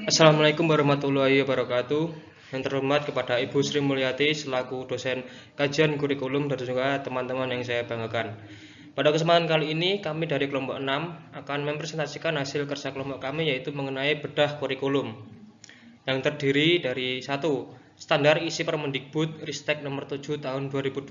Assalamualaikum warahmatullahi wabarakatuh. Yang terhormat kepada Ibu Sri Mulyati selaku dosen kajian kurikulum dan juga teman-teman yang saya banggakan. Pada kesempatan kali ini kami dari kelompok 6 akan mempresentasikan hasil kerja kelompok kami, yaitu mengenai bedah kurikulum yang terdiri dari 1. Standar isi Permendikbud Ristek nomor 7 tahun 2022.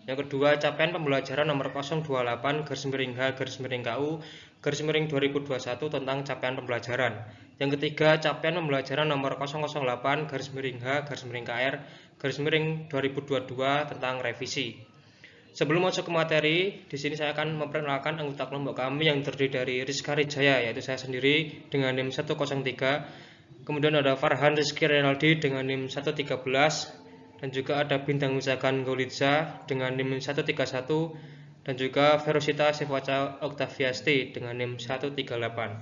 Yang kedua, capaian pembelajaran nomor 008/HKU/2021 tentang capaian pembelajaran. Yang ketiga, capaian pembelajaran nomor 008/HKR/2022 tentang revisi. Sebelum masuk ke materi, di sini saya akan memperkenalkan anggota kelompok kami yang terdiri dari Rizka Rijaya, yaitu saya sendiri dengan NIM 103. Kemudian ada Farhan Rizky Renaldi dengan NIM 113, dan juga ada Bintang Mizakan Golidza dengan NIM 131, dan juga Ferosita Sivaca Oktaviasti dengan NIM 138.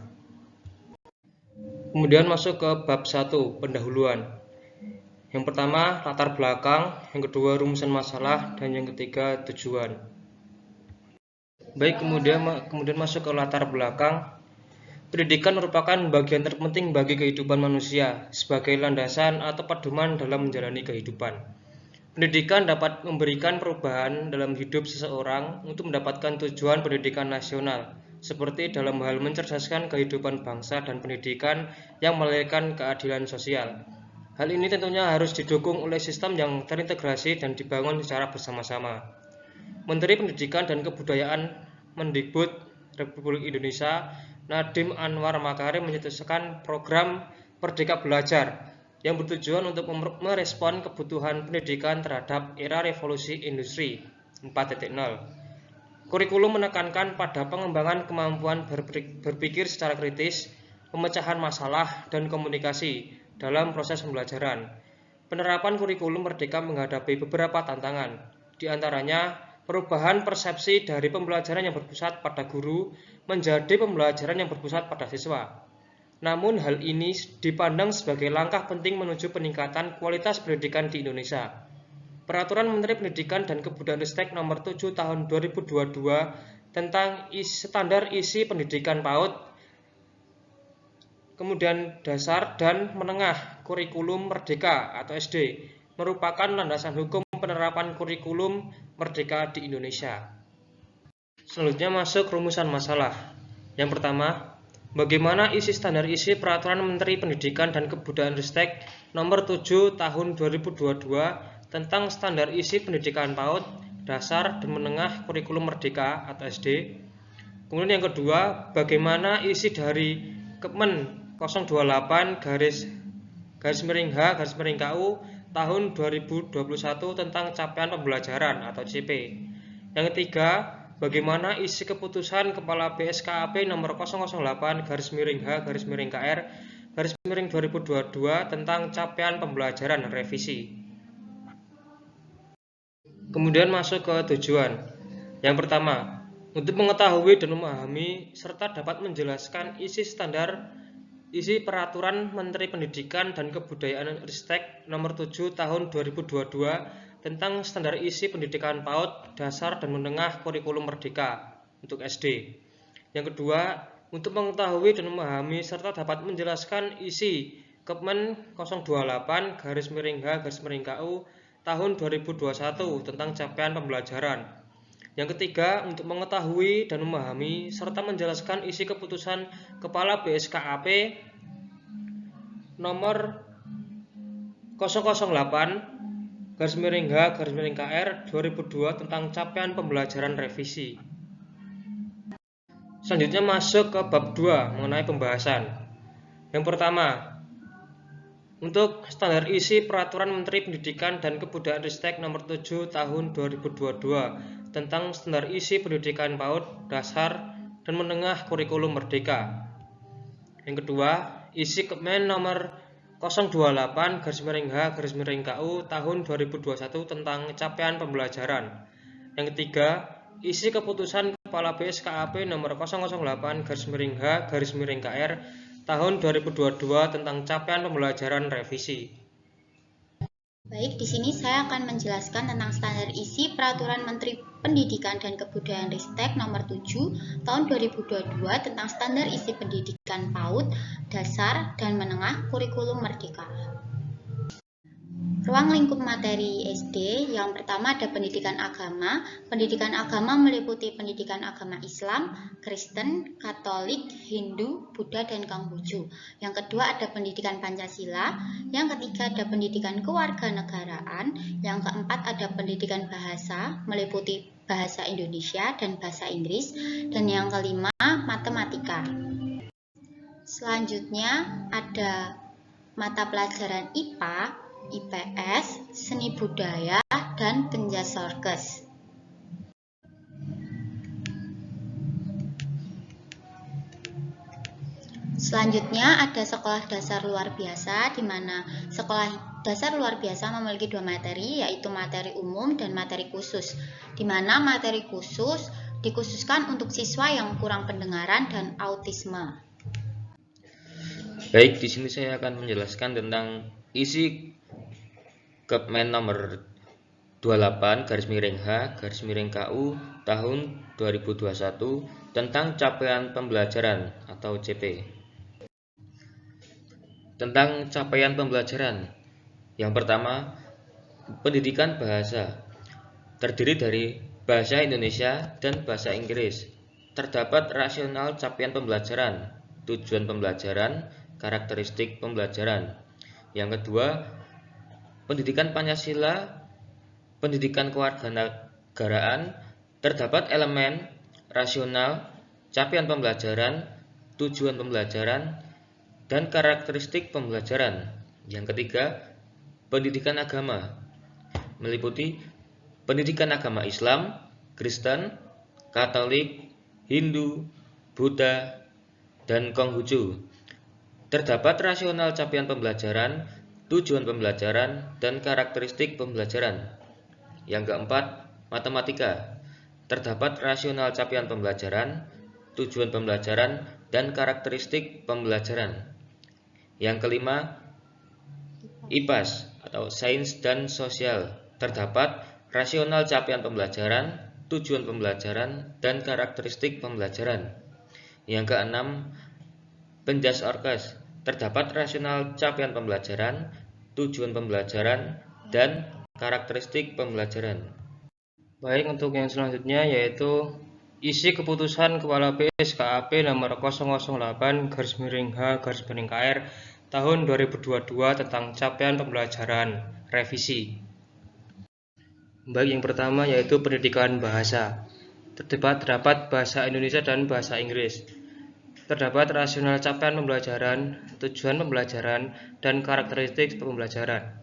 Kemudian masuk ke bab 1, pendahuluan. Yang pertama, latar belakang, yang kedua, rumusan masalah, dan yang ketiga, tujuan. Baik, kemudian masuk ke latar belakang. Pendidikan merupakan bagian terpenting bagi kehidupan manusia sebagai landasan atau pedoman dalam menjalani kehidupan. Pendidikan dapat memberikan perubahan dalam hidup seseorang untuk mendapatkan tujuan pendidikan nasional, seperti dalam hal mencerdaskan kehidupan bangsa dan pendidikan yang melahirkan keadilan sosial. Hal ini tentunya harus didukung oleh sistem yang terintegrasi dan dibangun secara bersama-sama. Menteri Pendidikan dan Kebudayaan Mendikbud Republik Indonesia Nadiem Anwar Makarim mencetuskan program Merdeka Belajar yang bertujuan untuk merespon kebutuhan pendidikan terhadap era revolusi industri 4.0. Kurikulum menekankan pada pengembangan kemampuan berpikir secara kritis, pemecahan masalah, dan komunikasi dalam proses pembelajaran. Penerapan kurikulum merdeka menghadapi beberapa tantangan, di antaranya perubahan persepsi dari pembelajaran yang berpusat pada guru menjadi pembelajaran yang berpusat pada siswa. Namun hal ini dipandang sebagai langkah penting menuju peningkatan kualitas pendidikan di Indonesia. Peraturan Menteri Pendidikan dan Kebudayaan Ristek nomor 7 tahun 2022 tentang standar isi pendidikan PAUD, kemudian dasar dan menengah kurikulum merdeka atau SD, merupakan landasan hukum penerapan kurikulum merdeka di Indonesia. Selanjutnya masuk rumusan masalah. Yang pertama, bagaimana isi standar isi Peraturan Menteri Pendidikan dan Kebudayaan Ristek nomor 7 tahun 2022 tentang standar isi pendidikan PAUD, dasar dan menengah kurikulum merdeka atau SD. Kemudian yang kedua, bagaimana isi dari Kepmen 028/H/KU tahun 2021 tentang capaian pembelajaran atau CP. Yang ketiga, bagaimana isi keputusan Kepala BSKAP nomor 008/H/KR/2022 tentang capaian pembelajaran revisi. Kemudian masuk ke tujuan. Yang pertama, untuk mengetahui dan memahami serta dapat menjelaskan isi Peraturan Menteri Pendidikan dan Kebudayaan Ristek nomor 7 tahun 2022 tentang standar isi pendidikan PAUD, dasar dan menengah kurikulum merdeka untuk SD. Yang kedua, untuk mengetahui dan memahami serta dapat menjelaskan isi Kepmen 028/H/KU tahun 2021 tentang capaian pembelajaran. Yang ketiga, untuk mengetahui dan memahami serta menjelaskan isi keputusan Kepala BSKAP nomor 008/H/KR/2002 tentang capaian pembelajaran revisi. Selanjutnya masuk ke bab 2 mengenai pembahasan. Yang pertama, untuk standar isi Peraturan Menteri Pendidikan dan Kebudayaan Ristek nomor 7 tahun 2022 tentang standar isi pendidikan PAUD, dasar dan menengah kurikulum merdeka. Yang kedua, isi Kepmen nomor 028/H/KU tahun 2021 tentang capaian pembelajaran. Yang ketiga, isi keputusan Kepala BSKAP nomor 008/H/KR tahun 2022 tentang capaian pembelajaran revisi. Baik, di sini saya akan menjelaskan tentang standar isi Peraturan Menteri Pendidikan dan Kebudayaan Ristek nomor 7 tahun 2022 tentang standar isi pendidikan PAUD, dasar, dan menengah kurikulum merdeka. Ruang lingkup materi SD, yang pertama ada pendidikan agama. Pendidikan agama meliputi pendidikan agama Islam, Kristen, Katolik, Hindu, Buddha, dan Konghucu. Yang kedua ada pendidikan Pancasila. Yang ketiga ada pendidikan kewarganegaraan. Yang keempat ada pendidikan bahasa, meliputi bahasa Indonesia dan bahasa Inggris. Dan yang kelima matematika. Selanjutnya ada mata pelajaran IPA, IPS, Seni Budaya, dan Penjasorkes. Selanjutnya ada sekolah dasar luar biasa, di mana sekolah dasar luar biasa memiliki dua materi, yaitu materi umum dan materi khusus, di mana materi khusus dikhususkan untuk siswa yang kurang pendengaran dan autisme. Baik, di sini saya akan menjelaskan tentang isi Kepmen nomor 28/H/KU tahun 2021 tentang capaian pembelajaran atau CP. Tentang capaian pembelajaran, yang pertama, pendidikan bahasa terdiri dari bahasa Indonesia dan bahasa Inggris. Terdapat rasional capaian pembelajaran, tujuan pembelajaran, karakteristik pembelajaran. Yang kedua, pendidikan Pancasila, pendidikan kewarganegaraan, terdapat elemen rasional, capaian pembelajaran, tujuan pembelajaran, dan karakteristik pembelajaran. Yang ketiga, pendidikan agama, meliputi pendidikan agama Islam, Kristen, Katolik, Hindu, Buddha, dan Konghucu. Terdapat rasional capaian pembelajaran, tujuan pembelajaran, dan karakteristik pembelajaran. Yang keempat, matematika. Terdapat rasional capaian pembelajaran, tujuan pembelajaran, dan karakteristik pembelajaran. Yang kelima, IPAS atau sains dan sosial. Terdapat rasional capaian pembelajaran, tujuan pembelajaran, dan karakteristik pembelajaran. Yang keenam, Penjasorkes. Terdapat rasional capaian pembelajaran, tujuan pembelajaran, dan karakteristik pembelajaran. Baik, untuk yang selanjutnya yaitu isi keputusan Kepala BSKAP nomor 008/H/KR tahun 2022 tentang capaian pembelajaran revisi. Baik, yang pertama yaitu pendidikan bahasa. Terdapat bahasa Indonesia dan bahasa Inggris. Terdapat rasional capaian pembelajaran, tujuan pembelajaran, dan karakteristik pembelajaran.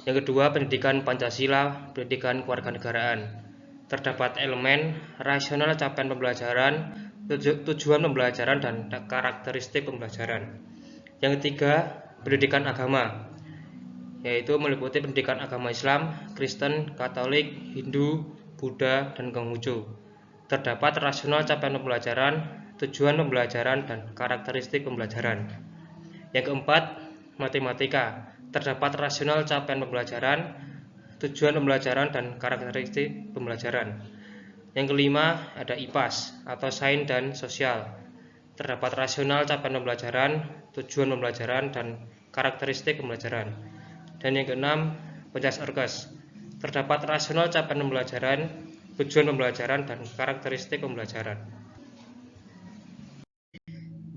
Yang kedua, pendidikan Pancasila, pendidikan kewarganegaraan. Terdapat elemen rasional capaian pembelajaran, tujuan pembelajaran, dan karakteristik pembelajaran. Yang ketiga, pendidikan agama, yaitu meliputi pendidikan agama Islam, Kristen, Katolik, Hindu, Buddha, dan Konghucu. Terdapat rasional capaian pembelajaran, tujuan pembelajaran, dan karakteristik pembelajaran. Yang keempat, matematika. Terdapat rasional capaian pembelajaran, tujuan pembelajaran, dan karakteristik pembelajaran. Yang kelima, ada IPAS atau sains dan sosial. Terdapat rasional capaian pembelajaran, tujuan pembelajaran, dan karakteristik pembelajaran. Dan yang keenam, Penjasorkes. Terdapat rasional capaian pembelajaran, tujuan pembelajaran, dan karakteristik pembelajaran.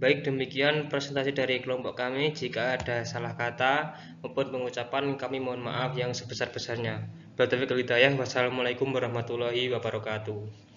Baik, demikian presentasi dari kelompok kami. Jika ada salah kata maupun pengucapan, kami mohon maaf yang sebesar-besarnya. Wassalamualaikum warahmatullahi wabarakatuh.